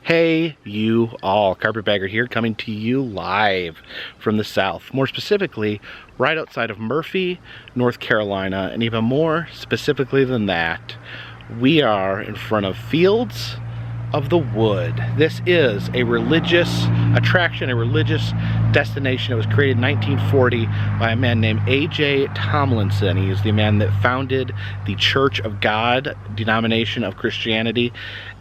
Hey, you all, Carpetbagger here, coming to you live from the south. More specifically, right outside of Murphy, North Carolina, and even more specifically than that, we are in front of Fields of the Wood. This is a religious attraction, a religious destination. It was created in 1940 by a man named A.J. Tomlinson. He is the man that founded the Church of God denomination of Christianity,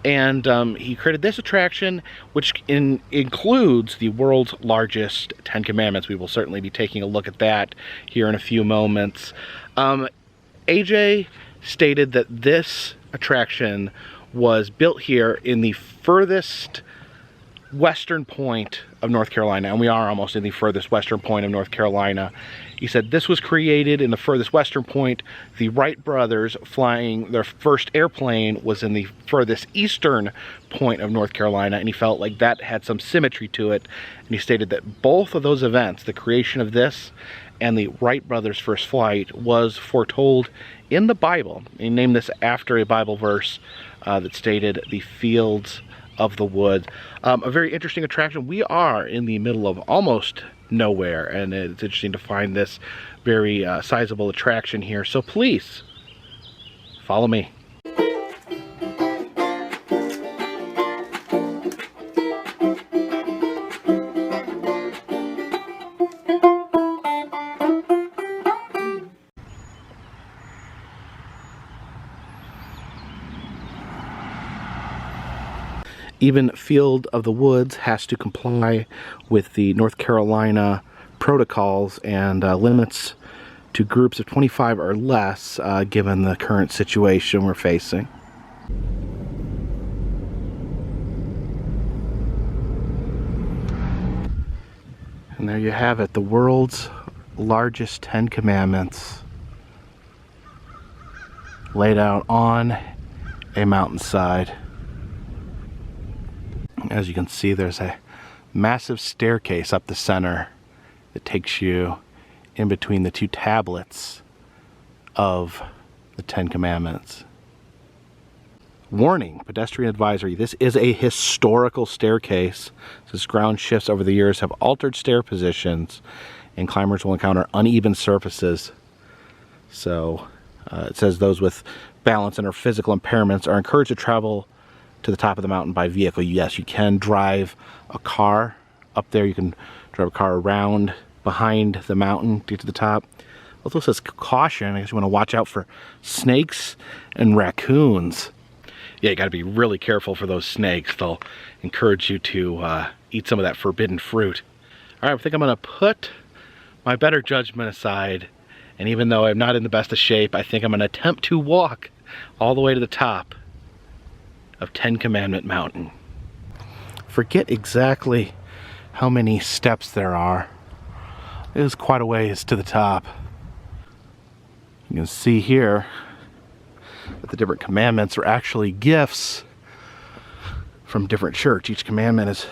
and he created this attraction, which includes the world's largest 10 Commandments. We will certainly be taking a look at that here in a few moments. A.J. stated that this attraction was built here in the furthest western point of North Carolina, and we are almost in the furthest western point of North Carolina. He said this was created in the furthest western point. The Wright brothers flying their first airplane was in the furthest eastern point of North Carolina, and he felt like that had some symmetry to it. And he stated that both of those events, the creation of this and the Wright brothers' first flight, was foretold in the Bible. He named this after a Bible verse that stated the Fields of the Wood. A very interesting attraction. We are in the middle of almost nowhere, and it's interesting to find this very sizable attraction here. So please, follow me. Even Field of the Woods has to comply with the North Carolina protocols and limits to groups of 25 or less, given the current situation we're facing. And there you have it, the world's largest 10 Commandments laid out on a mountainside. As you can see, there's a massive staircase up the center that takes you in between the two tablets of the 10 Commandments. Warning, pedestrian advisory, this is a historical staircase. As ground shifts over the years have altered stair positions, and climbers will encounter uneven surfaces. So it says those with balance and or physical impairments are encouraged to travel to the top of the mountain by vehicle. Yes, you can drive a car up there. You can drive a car around behind the mountain to get to the top. Also says caution. I guess you want to watch out for snakes and raccoons. Yeah, you got to be really careful for those snakes. They'll encourage you to eat some of that forbidden fruit. All right, I think I'm going to put my better judgment aside, and even though I'm not in the best of shape, I think I'm going to attempt to walk all the way to the top of 10 Commandment Mountain. Forget exactly how many steps there are. It is quite a ways to the top. You can see here that the different commandments are actually gifts from different church. Each commandment is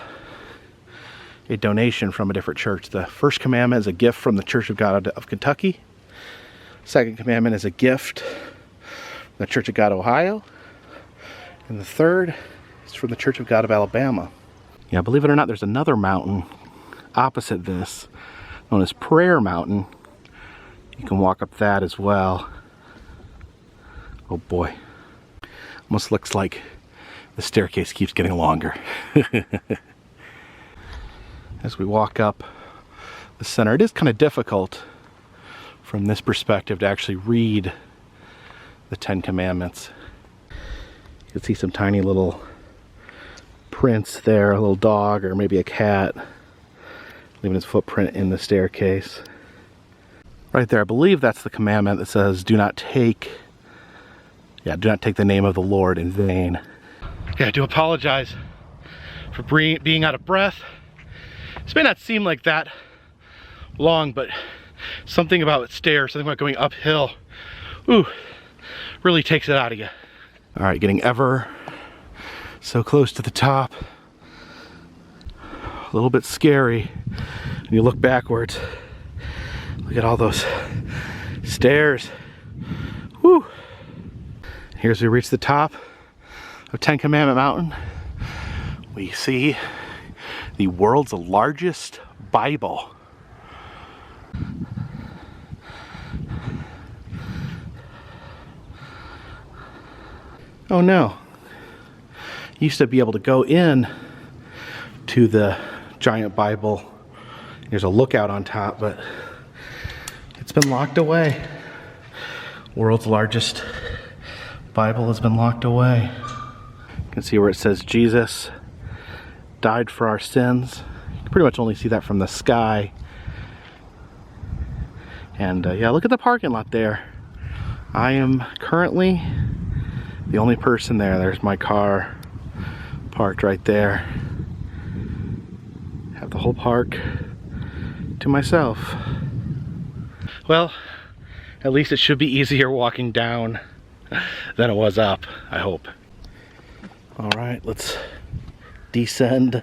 a donation from a different church. The first commandment is a gift from the Church of God of Kentucky. Second commandment is a gift from the Church of God of Ohio. And the third is from the Church of God of Alabama. Yeah, believe it or not, there's another mountain opposite this, known as Prayer Mountain. You can walk up that as well. Oh boy. Almost looks like the staircase keeps getting longer. As we walk up the center, it is kind of difficult from this perspective to actually read the 10 Commandments. You can see some tiny little prints there, a little dog or maybe a cat leaving its footprint in the staircase. Right there, I believe that's the commandment that says do not take the name of the Lord in vain. Yeah, I do apologize for being out of breath. This may not seem like that long, but something about stairs, something about going uphill, really takes it out of you. All right, getting ever so close to the top. A little bit scary when you look backwards. Look at all those stairs. Whew. Here's we reach the top of 10 Commandment Mountain. we see the world's largest Bible. Oh no. You used to be able to go in to the giant Bible. There's a lookout on top, but it's been locked away. World's largest Bible has been locked away. You can see where it says Jesus died for our sins. You can pretty much only see that from the sky. And yeah, look at the parking lot there. I am currently the only person there. There's my car parked right there. Have the whole park to myself. Well, at least it should be easier walking down than it was up, I hope. All right, let's descend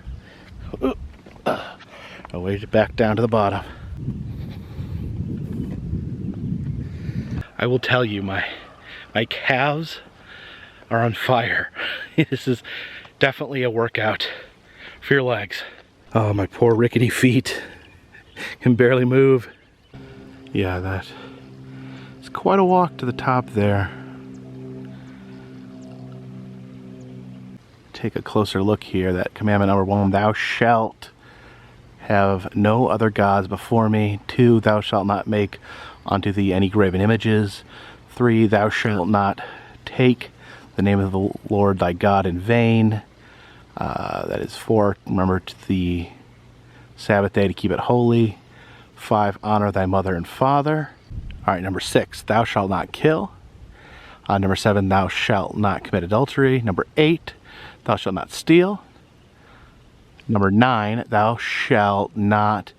away back down to the bottom. I will tell you, my calves are on fire. This is definitely a workout for your legs. Oh, my poor rickety feet can barely move. Yeah, that it's quite a walk to the top there. Take a closer look here. That commandment number 1, thou shalt have no other gods before me. 2, thou shalt not make unto thee any graven images. 3, thou shalt not take the name of the Lord thy God in vain. That is 4, remember the Sabbath day to keep it holy. 5, honor thy mother and father. All right, number 6, thou shalt not kill. Number 7, thou shalt not commit adultery. Number 8, thou shalt not steal. Number 9, thou shalt not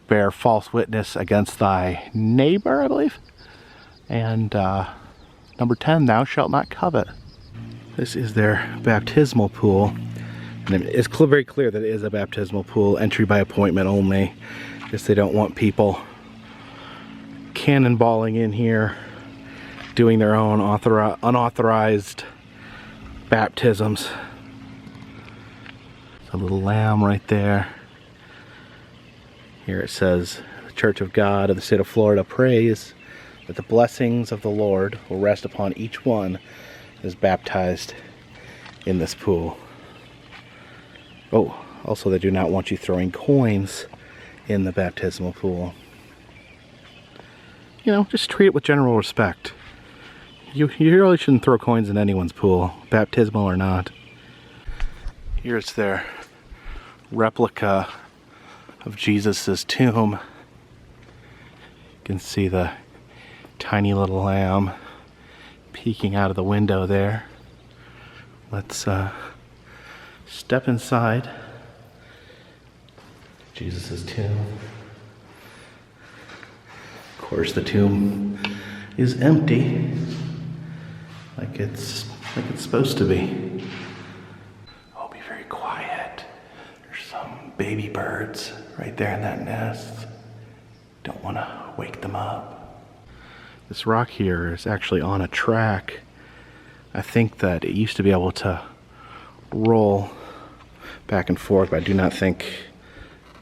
bear false witness against thy neighbor, I believe. And number 10, thou shalt not covet. This is their baptismal pool. And it's very clear that it is a baptismal pool, entry by appointment only. Just they don't want people cannonballing in here, doing their own unauthorized baptisms. A little lamb right there. Here it says, the Church of God of the state of Florida prays that the blessings of the Lord will rest upon each one that is baptized in this pool. Oh, also they do not want you throwing coins in the baptismal pool. You know, just treat it with general respect. You really shouldn't throw coins in anyone's pool, baptismal or not. Here's their replica of Jesus's tomb. You can see the tiny little lamb peeking out of the window there. Let's step inside Jesus's tomb. Of course, the tomb is empty, like it's supposed to be. Oh, be very quiet. There's some baby birds right there in that nest. Don't want to wake them up. This rock here is actually on a track. I think that it used to be able to roll back and forth, but I do not think,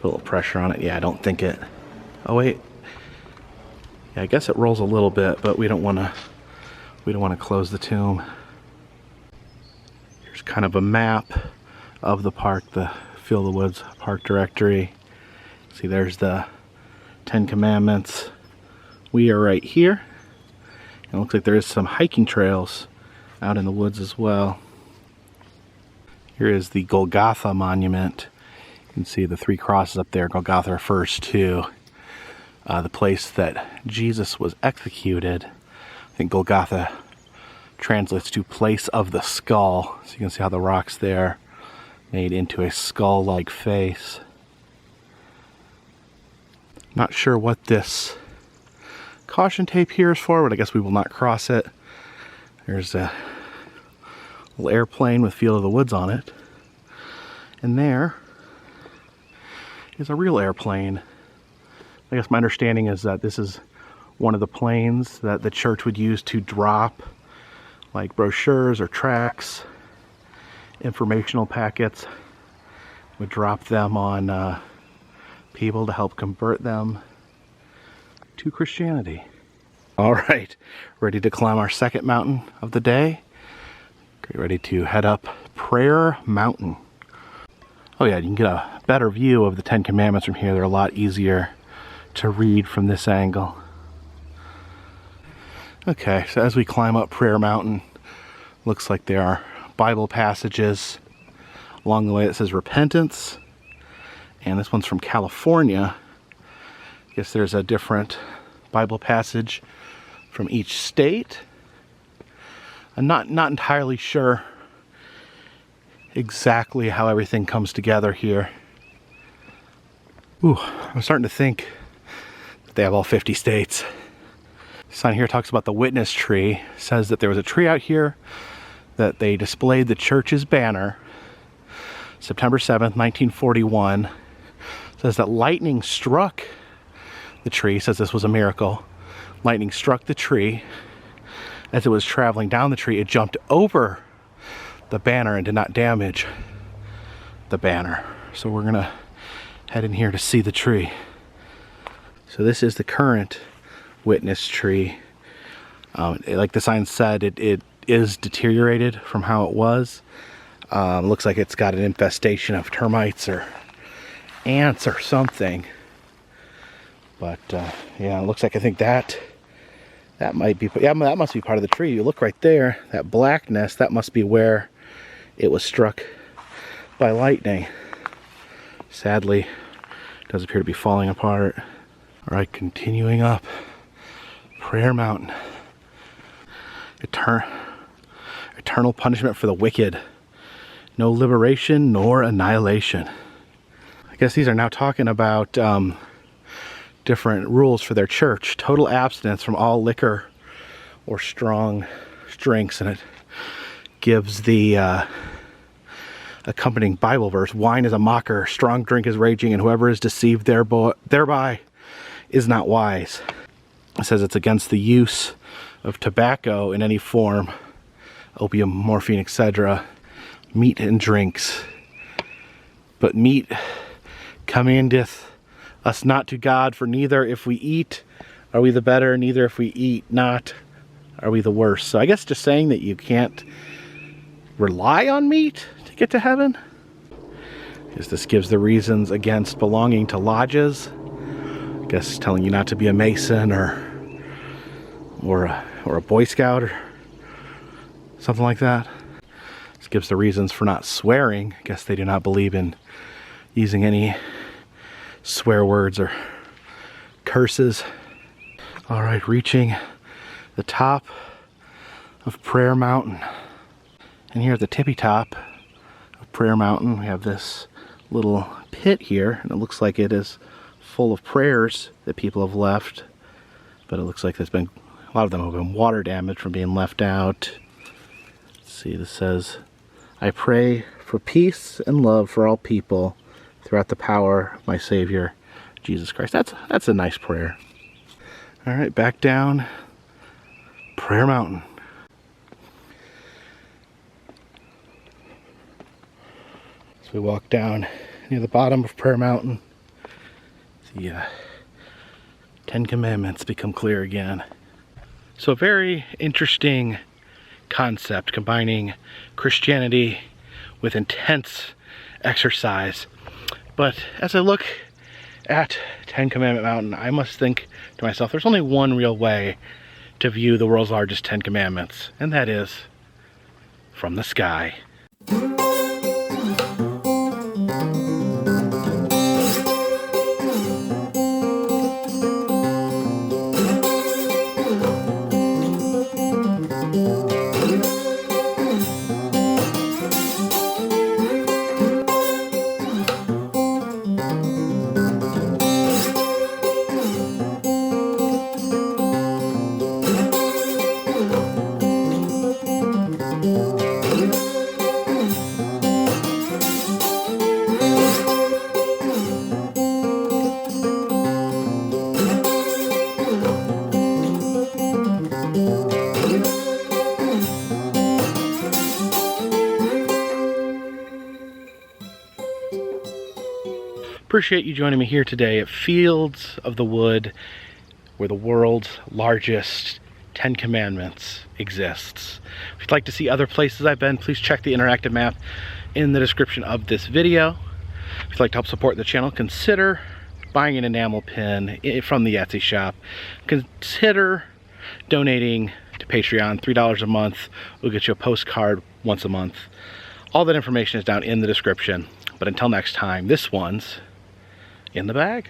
put a little pressure on it. Yeah, I don't think it, oh wait. Yeah, I guess it rolls a little bit, but we don't want to close the tomb. Here's kind of a map of the park, the Field of the Woods Park Directory. See, there's the 10 Commandments. We are right here. And it looks like there is some hiking trails out in the woods as well. Here is the Golgotha Monument. You can see the 3 crosses up there. Golgotha refers to the place that Jesus was executed. I think Golgotha translates to place of the skull. So you can see how the rocks there made into a skull-like face. Not sure what this caution tape here is for, but I guess we will not cross it. There's a little airplane with Field of the Woods on it. And there is a real airplane. I guess my understanding is that this is one of the planes that the church would use to drop like brochures or tracts, informational packets would drop them on people to help convert them to Christianity. All right, ready to climb our second mountain of the day. Get ready to head up Prayer Mountain. Oh yeah, you can get a better view of the Ten Commandments from here. They're a lot easier to read from this angle. Okay, so as we climb up Prayer Mountain, looks like there are Bible passages along the way that says repentance. And this one's from California. I guess there's a different Bible passage from each state. I'm not entirely sure exactly how everything comes together here. Ooh, I'm starting to think that they have all 50 states. The sign here talks about the witness tree. It says that there was a tree out here that they displayed the church's banner September 7th, 1941. It says that lightning struck the tree. It says this was a miracle. Lightning struck the tree. As it was traveling down the tree, it jumped over the banner and did not damage the banner. So we're gonna head in here to see the tree. So this is the current witness tree. Like the sign said, it is deteriorated from how it was. Looks like it's got an infestation of termites or ants or something. But yeah, it looks like I think that might be, yeah, that must be part of the tree. You look right there, that blackness, that must be where it was struck by lightning. Sadly, it does appear to be falling apart. All right, continuing up Prayer Mountain. Eternal punishment for the wicked. No liberation nor annihilation. I guess these are now talking about different rules for their church. Total abstinence from all liquor or strong drinks, and it gives the accompanying Bible verse: wine is a mocker, strong drink is raging, and whoever is deceived thereby is not wise. It says it's against the use of tobacco in any form, opium, morphine, etc., meat and drinks. But meat commendeth us not to God, for neither if we eat are we the better, neither if we eat not are we the worse. So I guess just saying that you can't rely on meat to get to heaven. Because this gives the reasons against belonging to lodges. I guess telling you not to be a Mason or a Boy Scout or something like that. This gives the reasons for not swearing. I guess they do not believe in using any swear words or curses. All right, reaching the top of Prayer Mountain. And here at the tippy top of Prayer Mountain, we have this little pit here, and it looks like it is full of prayers that people have left, but it looks like there's been, a lot of them have been water damage from being left out. Let's see, this says, I pray for peace and love for all people throughout the power of my Savior, Jesus Christ. That's a nice prayer. All right, back down Prayer Mountain. As we walk down near the bottom of Prayer Mountain, the Ten Commandments become clear again. So a very interesting concept, combining Christianity with intense exercise. But as I look at Ten Commandment Mountain, I must think to myself, there's only one real way to view the world's largest 10 commandments, and that is from the sky. Appreciate you joining me here today at Fields of the Wood, where the world's largest 10 Commandments exists. If you'd like to see other places I've been, please check the interactive map in the description of this video. If you'd like to help support the channel, consider buying an enamel pin from the Etsy shop. Consider donating to Patreon. $3 a month will get you a postcard once a month. All that information is down in the description. But until next time, this one's in the bag.